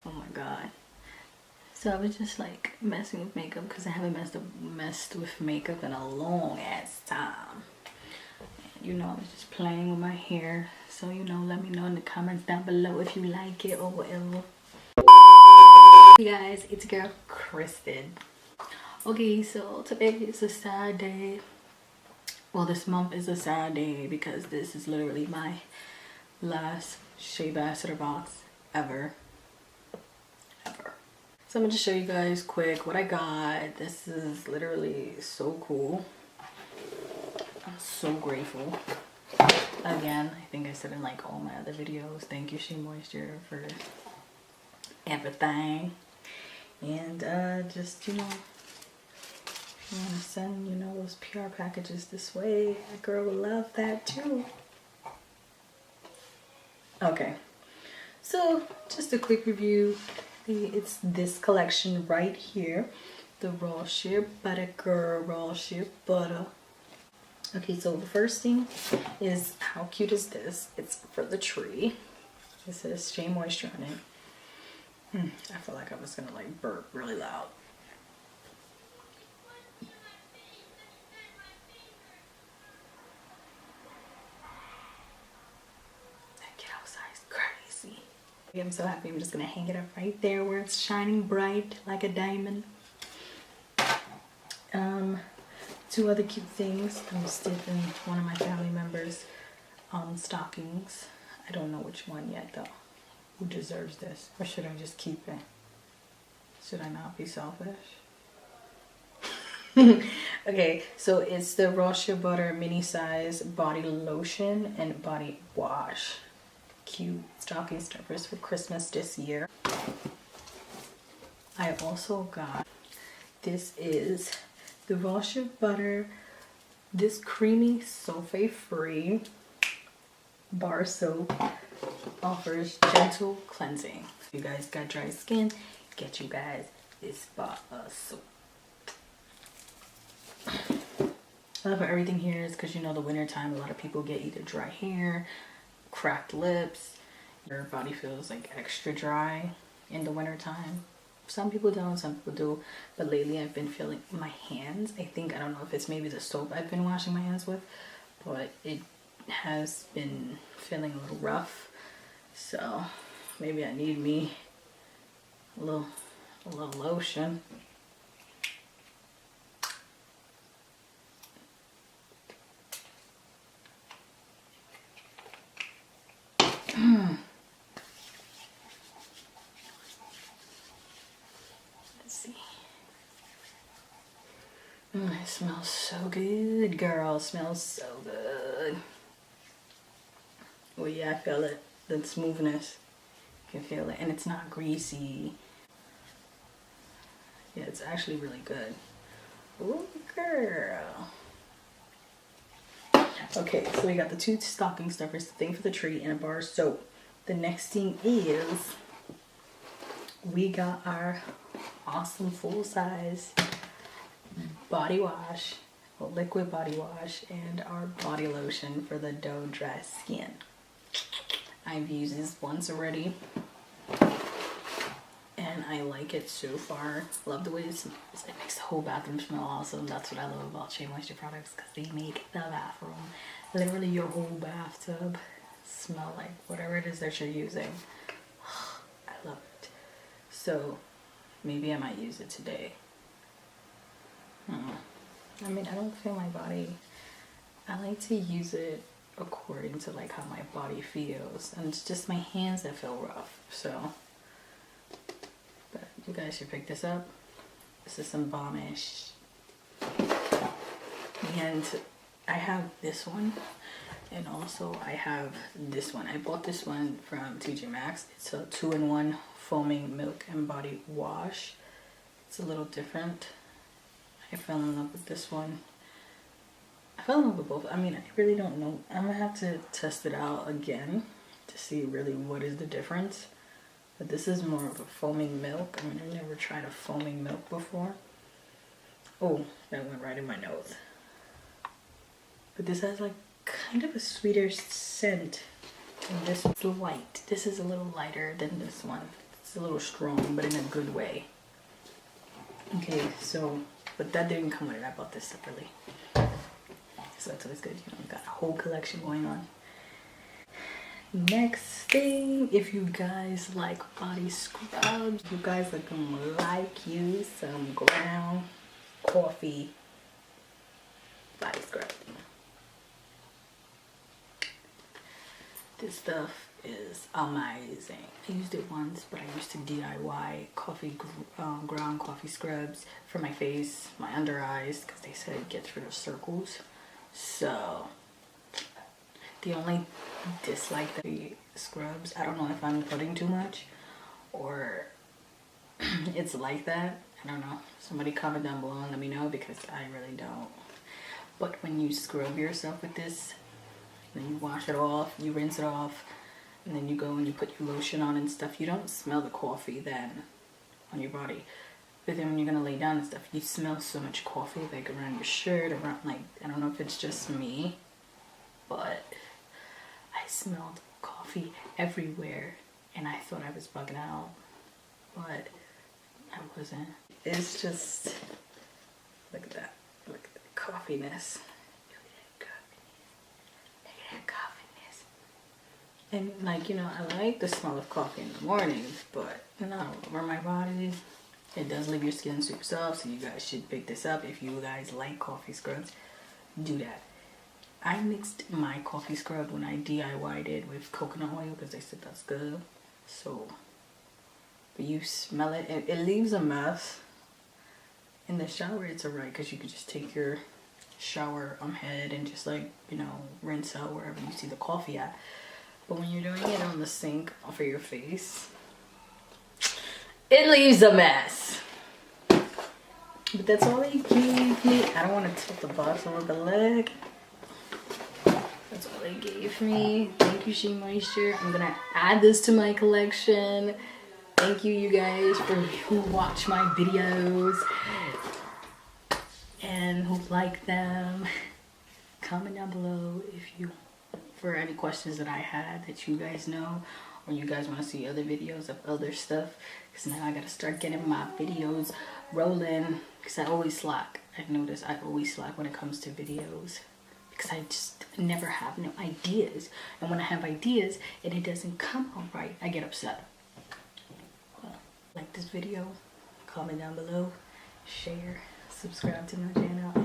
Oh my god. So I was just like messing with makeup because I haven't messed with makeup in a long ass time. And, you know, I was just playing with my hair. So, you know, let me know in the comments down below if you like it or whatever. Hey guys, it's your girl Kristen. Okay, so today is a sad day. Well, this month is a sad day because this is literally my last SHEABASSDOR box ever. So I'm gonna just show you guys quick what I got. This is literally so cool. I'm so grateful. Again, I think I said in like all my other videos, thank you Shea Moisture for everything. And just, you know, I want to send, you know, those PR packages this way. A girl will love that too. Okay, so just a quick review. It's this collection right here, the raw shea butter, girl, raw shea butter. Okay, so the first thing is, how cute is this? It's for the tree. It says Shea Moisture on it. I feel like I was gonna like burp really loud. That get outside is crazy. I'm so happy. I'm just gonna hang it up right there where it's shining bright like a diamond. Two other cute things. I'm sticking one of my family members stockings. I don't know which one yet though. Who deserves this? Or should I just keep it? Should I not be selfish? Okay, so it's the Raw Shea Butter mini size body lotion and body wash. Cute stocking stuffers for Christmas this year. I also got, this is the Raw Shea Butter, this creamy sulfate free bar soap, offers gentle cleansing. If you guys got dry skin, get you guys this bar of soap. I love everything here is because, you know, the winter time, a lot of people get either dry hair, cracked lips, your body feels like extra dry in the winter time. Some people don't, some people do, but lately I've been feeling my hands, I think, I don't know if it's maybe the soap I've been washing my hands with, but it has been feeling a little rough, so maybe I need me a little lotion. It smells so good, girl. It smells so good. Well, yeah, I feel it. The smoothness. You can feel it. And it's not greasy. Yeah, it's actually really good. Ooh, girl. Okay, so we got the two stocking stuffers, the thing for the tree, and a bar of soap. The next thing is, we got our awesome full-size body wash, liquid body wash, and our body lotion for the doe dry skin. I've used this once already and I like it so far. Love the way it smells. It makes the whole bathroom smell awesome. That's what I love about Shea Moisture products, because they make the bathroom, literally your whole bathtub, smell like whatever it is that you're using. I love it. So maybe I might use it today. I mean, I don't feel my body. I like to use it according to like how my body feels, and it's just my hands that feel rough. So, but you guys should pick this up. This is some bombish, and I have this one, and also I have this one. I bought this one from TJ Maxx. It's a 2-in-1 foaming milk and body wash. It's a little different. I fell in love with this one. I fell in love with both. I mean, I really don't know. I'm gonna have to test it out again to see really what is the difference. But this is more of a foaming milk. I mean, I've never tried a foaming milk before. Oh, that went right in my nose. But this has like kind of a sweeter scent. And this is light. This is a little lighter than this one. It's It's a little strong, but in a good way. Okay, so, but that didn't come with it. I bought this separately. So that's always good. You know, got a whole collection going on. Next thing, if you guys like body scrubs, you guys are gonna like you some ground coffee body scrub. This stuff is amazing. I used it once, but I used to DIY ground coffee scrubs for my face, my under eyes, because they said it gets rid of circles. So the only dislike that the scrubs, I don't know if I'm putting too much or it's like that. I don't know. Somebody comment down below and let me know, because I really don't. But when you scrub yourself with this, then you wash it off, you rinse it off, and then you go and you put your lotion on and stuff, you don't smell the coffee then on your body. But then when you're gonna lay down and stuff, you smell so much coffee, like around your shirt, around, like, I don't know if it's just me, but I smelled coffee everywhere and I thought I was bugging out, but I wasn't. It's just, look at that, look at the coffiness. And like, you know, I like the smell of coffee in the mornings, but not all over my body. It does leave your skin super soft, so you guys should pick this up. If you guys like coffee scrubs, do that. I mixed my coffee scrub when I DIY'd it with coconut oil because they said that's good. So, but you smell it, it leaves a mess. In the shower, it's alright because you could just take your shower head and just, like, you know, rinse out wherever you see the coffee at. But when you're doing it on the sink for your face, it leaves a mess. But that's all they gave me. I don't want to tilt the box over the leg. That's all they gave me. Thank you, Shea Moisture. I'm gonna add this to my collection. Thank you, you guys, for who watch my videos and who like them. Comment down below if you, for any questions that I had that you guys know, or you guys want to see other videos of other stuff, because now I gotta start getting my videos rolling, because I always slack. I've noticed I always slack when it comes to videos, because I just never have no ideas, and when I have ideas and it doesn't come out right, I get upset. Well, like this video, comment down below, share, subscribe to my channel.